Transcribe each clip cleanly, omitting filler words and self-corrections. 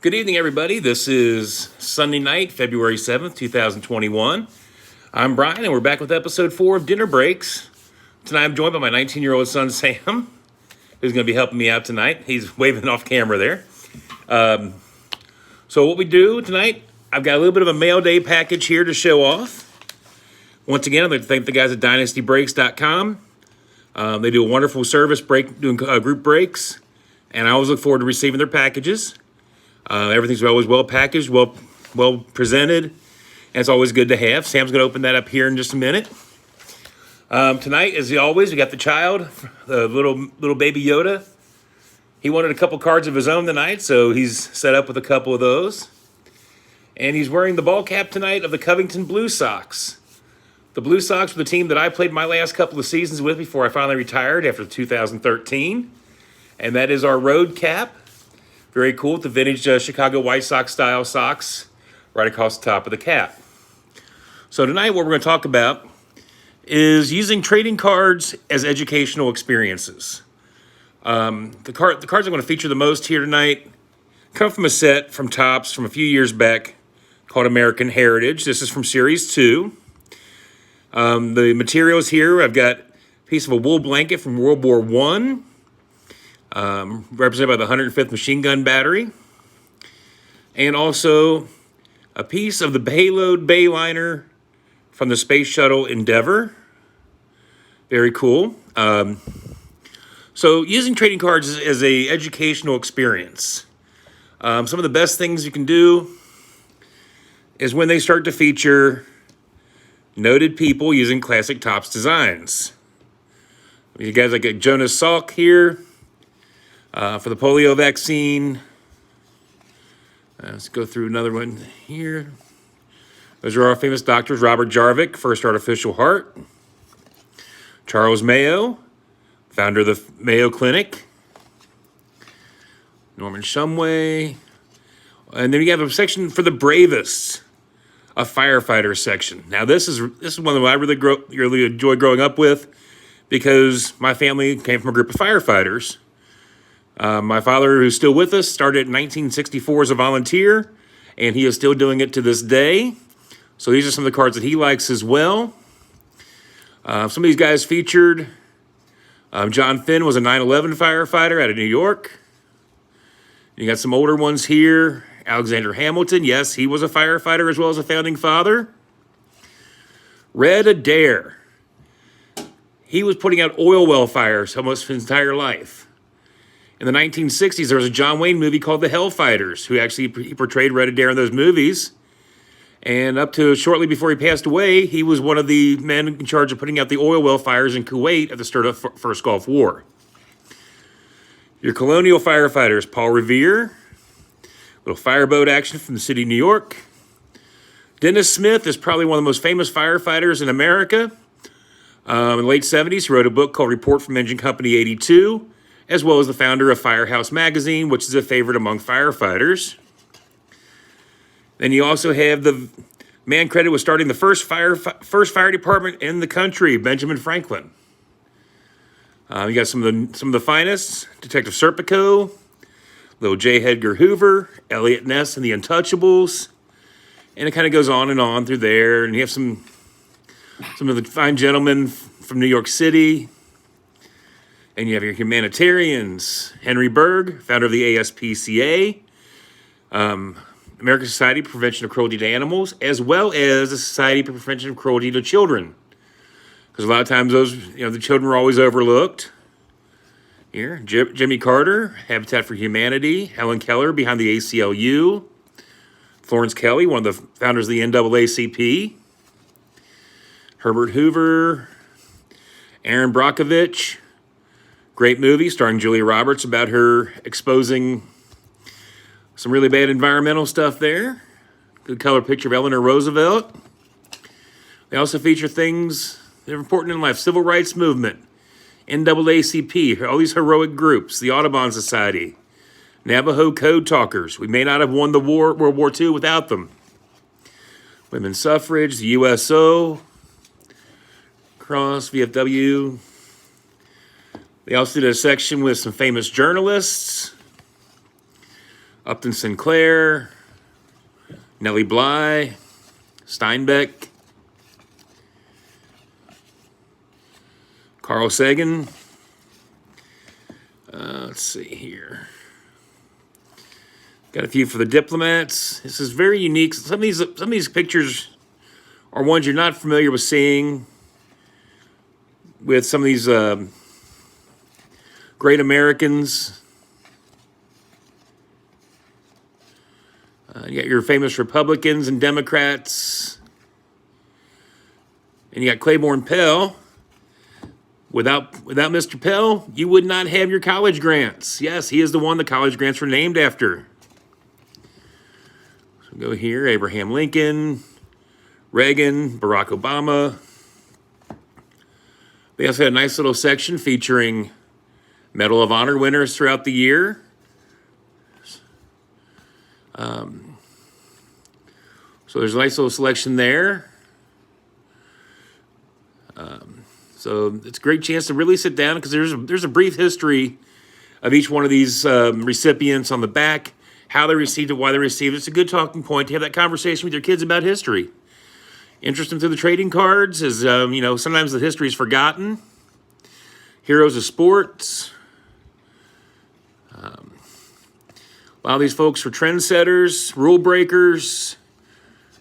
Good evening, everybody. This is Sunday night, February 7th, 2021. I'm Brian, and we're back with episode 4 of Dinner Breaks. Tonight, I'm joined by my 19-year-old son, Sam, who's going to be helping me out tonight. He's waving off camera there. So what we do tonight, I've got a little bit of a mail day package here to show off. Once again, I'd like to thank the guys at DynastyBreaks.com. They do a wonderful service doing group breaks, and I always look forward to receiving their packages. Everything's always well packaged, well presented, and it's always good to have. Sam's going to open that up here in just a minute. Tonight, as always, we got the child, the little baby Yoda. He wanted a couple cards of his own tonight, so he's set up with a couple of those. And he's wearing the ball cap tonight of the Covington Blue Sox. The Blue Sox were the team that I played my last couple of seasons with before I finally retired after 2013. And that is our road cap. Very cool with the vintage Chicago White Sox style socks right across the top of the cap. So tonight what we're going to talk about is using trading cards as educational experiences. The cards I'm going to feature the most here tonight come from a set from Topps from a few years back called American Heritage. This is from Series 2. The materials here, I've got a piece of a wool blanket from World War I. Represented by the 105th Machine Gun Battery, and also a piece of the payload bayliner from the Space Shuttle Endeavour. Very cool. So using trading cards as a educational experience. Some of the best things you can do is when they start to feature noted people using classic Topps designs. You guys like Jonas Salk here. For the polio vaccine. Let's go through another one here. Those are our famous doctors. Robert Jarvik, first artificial heart. Charles Mayo, founder of the Mayo Clinic. Norman Shumway. And then you have a section for the bravest, a firefighter section. Now this is one that I really enjoyed growing up with because my family came from a group of firefighters. My father, who's still with us, started in 1964 as a volunteer, and he is still doing it to this day. So these are some of the cards that he likes as well. Some of these guys featured. John Finn was a 9/11 firefighter out of New York. You got some older ones here. Alexander Hamilton, yes, he was a firefighter as well as a founding father. Red Adair. He was putting out oil well fires almost his entire life. In the 1960s, there was a John Wayne movie called The Hellfighters, who actually he portrayed Red Adair in those movies. And up to shortly before he passed away, he was one of the men in charge of putting out the oil well fires in Kuwait at the start of the First Gulf War. Your colonial firefighters, Paul Revere, little fireboat action from the city of New York. Dennis Smith is probably one of the most famous firefighters in America. In the late 70s, he wrote a book called Report from Engine Company 82, as well as the founder of Firehouse Magazine, which is a favorite among firefighters. Then you also have the man credited with starting the first fire department in the country, Benjamin Franklin. You got some of the finest: Detective Serpico, little J. Edgar Hoover, Elliot Ness and the Untouchables, and it kind of goes on and on through there. And you have some of the fine gentlemen from New York City. And you have your humanitarians, Henry Berg, founder of the ASPCA, American Society for Prevention of Cruelty to Animals, as well as the Society for Prevention of Cruelty to Children. Because a lot of times the children were always overlooked. Here, Jimmy Carter, Habitat for Humanity, Helen Keller behind the ACLU, Florence Kelly, one of the founders of the NAACP, Herbert Hoover, Aaron Brockovich. Great movie starring Julia Roberts about her exposing some really bad environmental stuff there. Good color picture of Eleanor Roosevelt. They also feature things that are important in life. Civil rights movement, NAACP, all these heroic groups, the Audubon Society, Navajo Code Talkers. We may not have won the World War II without them. Women's suffrage, the USO, Cross, VFW. They also did a section with some famous journalists. Upton Sinclair, Nellie Bly, Steinbeck, Carl Sagan. Let's see here. Got a few for the diplomats. This is very unique. Some of these pictures are ones you're not familiar with seeing. With some of these great Americans. You got your famous Republicans and Democrats. And you got Claiborne Pell. Without Mr. Pell, you would not have your college grants. Yes, he is the one the college grants were named after. So go here, Abraham Lincoln, Reagan, Barack Obama. They also had a nice little section featuring Medal of Honor winners throughout the year. So there's a nice little selection there. So it's a great chance to really sit down because there's a brief history of each one of these recipients on the back, how they received it, why they received it. It's a good talking point to have that conversation with your kids about history. Interest them through the trading cards is, sometimes the history is forgotten. Heroes of sports. A lot of these folks were trendsetters, rule breakers,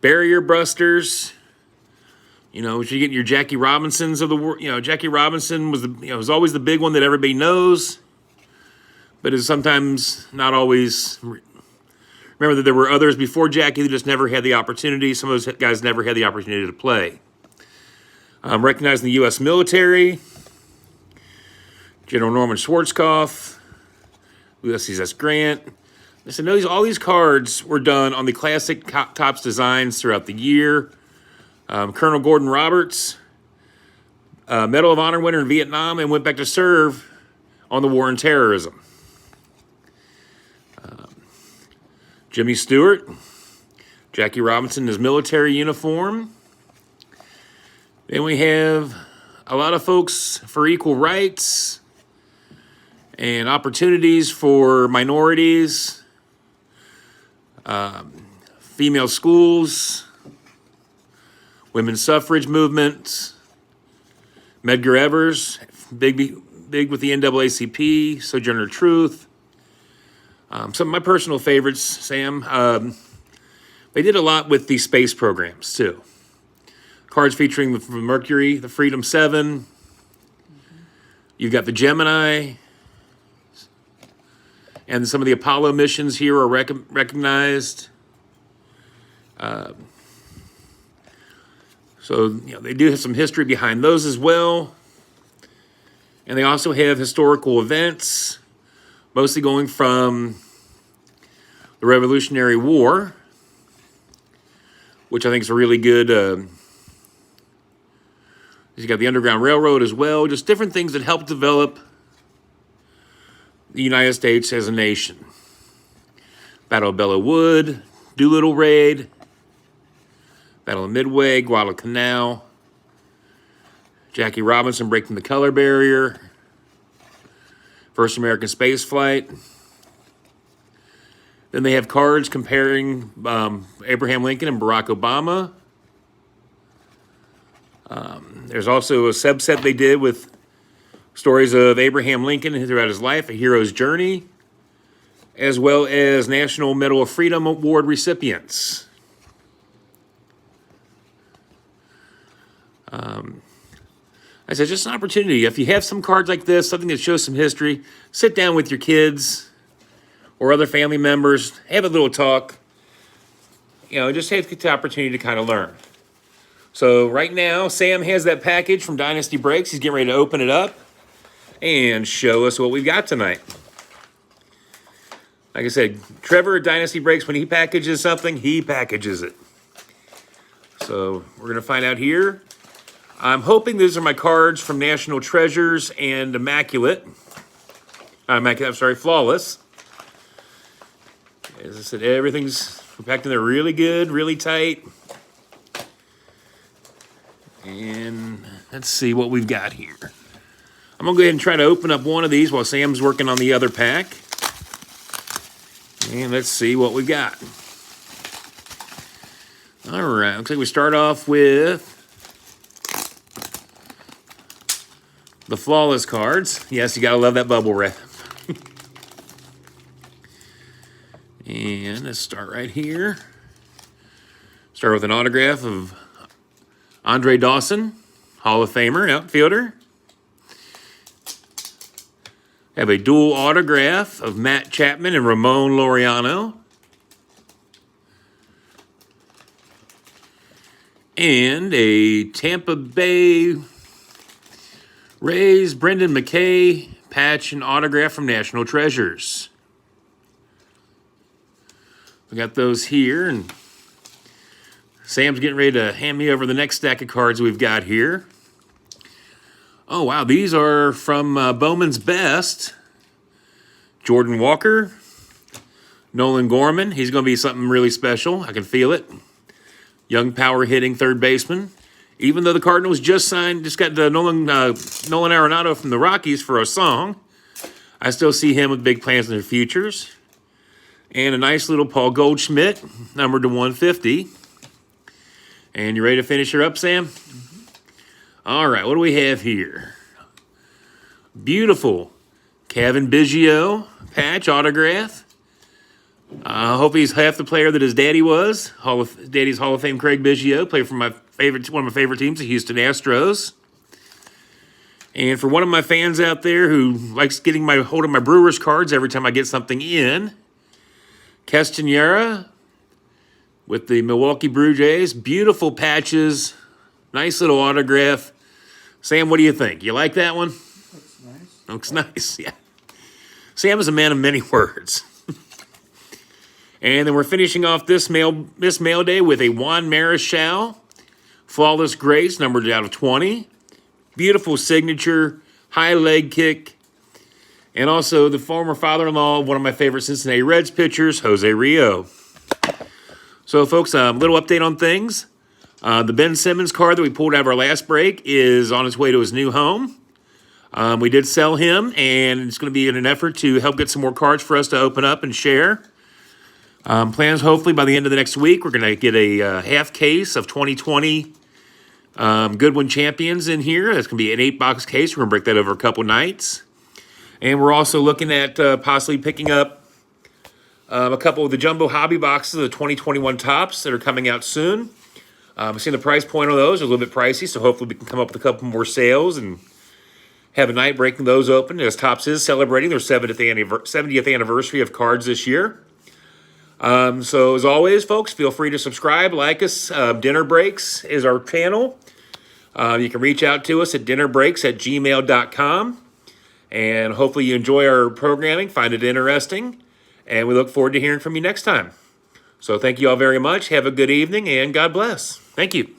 barrier busters. You get your Jackie Robinsons of the world. Jackie Robinson was always the big one that everybody knows, but is sometimes not always. Remember that there were others before Jackie that just never had the opportunity. Some of those guys never had the opportunity to play. Recognized in the U.S. military, General Norman Schwarzkopf, Ulysses S. Grant. Listen, all these cards were done on the classic Topps designs throughout the year. Colonel Gordon Roberts, Medal of Honor winner in Vietnam, and went back to serve on the war on terrorism. Jimmy Stewart, Jackie Robinson in his military uniform. Then we have a lot of folks for equal rights and opportunities for minorities, female schools, women's suffrage movement, Medgar Evers, big with the NAACP, Sojourner Truth. Some of my personal favorites, Sam, they did a lot with the space programs, too. Cards featuring the Mercury, the Freedom 7. You've got the Gemini. And some of the Apollo missions here are recognized. So, they do have some history behind those as well. And they also have historical events, mostly going from the Revolutionary War, which I think is a really good. You got the Underground Railroad as well, just different things that help develop the United States as a nation. Battle of Belleau Wood, Doolittle Raid, Battle of Midway, Guadalcanal, Jackie Robinson breaking the color barrier, first American space flight. Then they have cards comparing Abraham Lincoln and Barack Obama. There's also a subset they did with stories of Abraham Lincoln throughout his life, a hero's journey, as well as National Medal of Freedom Award recipients. I said, just an opportunity. If you have some cards like this, something that shows some history, sit down with your kids or other family members, have a little talk. Just take the opportunity to kind of learn. So right now, Sam has that package from Dynasty Breaks. He's getting ready to open it up and show us what we've got tonight. Like I said, Trevor at Dynasty Breaks, when he packages something, he packages it. So we're going to find out here. I'm hoping these are my cards from National Treasures and Flawless. As I said, everything's packed in there really good, really tight. And let's see what we've got here. I'm going to go ahead and try to open up one of these while Sam's working on the other pack. And let's see what we got. All right, looks like we start off with the Flawless cards. Yes, you gotta love that bubble wrap. And let's start right here. Start with an autograph of Andre Dawson, Hall of Famer, outfielder. Have a dual autograph of Matt Chapman and Ramon Laureano. And a Tampa Bay Rays Brendan McKay patch and autograph from National Treasures. We got those here, and Sam's getting ready to hand me over the next stack of cards we've got here. Oh, wow, these are from Bowman's Best. Jordan Walker, Nolan Gorman. He's going to be something really special. I can feel it. Young power hitting third baseman. Even though the Cardinals just got the Nolan Arenado from the Rockies for a song, I still see him with big plans in the futures. And a nice little Paul Goldschmidt, numbered to 150. And you ready to finish her up, Sam? Mm-hmm. All right, what do we have here? Beautiful Kevin Biggio patch autograph. I hope he's half the player that his daddy was. Daddy's Hall of Fame Craig Biggio, played for one of my favorite teams, the Houston Astros. And for one of my fans out there who likes getting hold of my Brewers cards every time I get something in, Castanera with the Milwaukee Blue Jays. Beautiful patches. Nice little autograph. Sam, what do you think? You like that one? Looks nice. Looks nice, yeah. Sam is a man of many words. And then we're finishing off this mail day with a Juan Marichal Flawless Grace, numbered out of 20. Beautiful signature, high leg kick. And also the former father-in-law of one of my favorite Cincinnati Reds pitchers, Jose Rio. So, folks, a little update on things. The Ben Simmons card that we pulled out of our last break is on its way to his new home. We did sell him, and it's going to be in an effort to help get some more cards for us to open up and share. Plans, hopefully, by the end of the next week, we're going to get a half case of 2020 Goodwin Champions in here. That's going to be an 8-box case. We're going to break that over a couple nights. And we're also looking at possibly picking up a couple of the jumbo hobby boxes of the 2021 Tops that are coming out soon. I've seen the price point on those. They're a little bit pricey, so hopefully we can come up with a couple more sales and have a night breaking those open, as Topps is celebrating their 70th anniversary of cards this year. So as always, folks, feel free to subscribe, like us. Dinner Breaks is our channel. You can reach out to us at dinnerbreaks@gmail.com. And hopefully you enjoy our programming, find it interesting, and we look forward to hearing from you next time. So thank you all very much. Have a good evening, and God bless. Thank you.